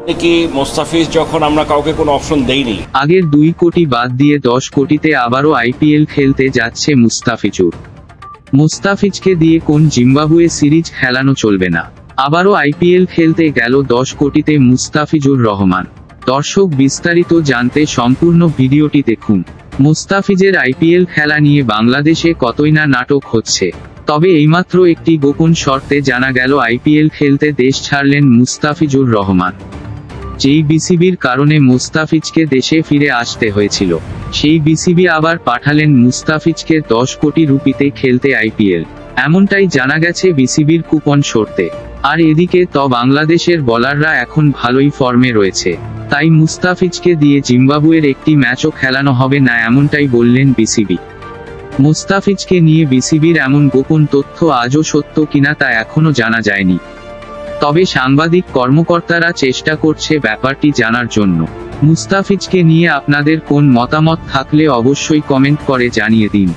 কি মোস্তাফিজ যখন আমরা কাউকে কোনো অপশন দেইনি, আগের 2 কোটি বাদ দিয়ে 10 কোটিতে আবারও আইপিএল খেলতে যাচ্ছে মুস্তাফিজুর। মুস্তাফিজকে দিয়ে কোন জিম্বাবুয়ে সিরিজ খেলানো চলবে না। আবারও আইপিএল খেলতে গেল 10 কোটিতে মুস্তাফিজুর রহমান। দর্শক, বিস্তারিত জানতে সম্পূর্ণ ভিডিওটি দেখুন। মুস্তাফিজের আইপিএল খেলা নিয়ে বাংলাদেশে কতই না নাটক হচ্ছে, তবে এইমাত্র একটি গোপন শর্তে জানা গেল আইপিএল খেলতে দেশ ছাড়লেন মুস্তাফিজুর রহমান। যেই বিসিবির কারণে মুস্তাফিজকে দেশে ফিরে আসতে হয়েছিল, সেই বিসিবি আবার পাঠালেন মুস্তাফিজকে 10 কোটি রুপিতে খেলতে আইপিএল। এমনটাই জানা গেছে বিসিবির কুপন শর্তে। আর এদিকে বাংলাদেশের বোলাররা এখন ভালোই ফর্মে রয়েছে, তাই মুস্তাফিজকে দিয়ে জিম্বাবুয়ের একটি ম্যাচও খেলানো হবে না, এমনটাই বললেন বিসিবি। মুস্তাফিজকে নিয়ে বিসিবির এমন গোপন তথ্য আজও সত্য কিনা তা এখনো জানা যায়নি, তবে সাংবাদিক কর্মকর্তারা চেষ্টা করছে ব্যাপারটি জানার জন্য। মুস্তাফিজকে নিয়ে আপনাদের কোন মতামত থাকলে অবশ্যই কমেন্ট করে জানিয়ে দিন।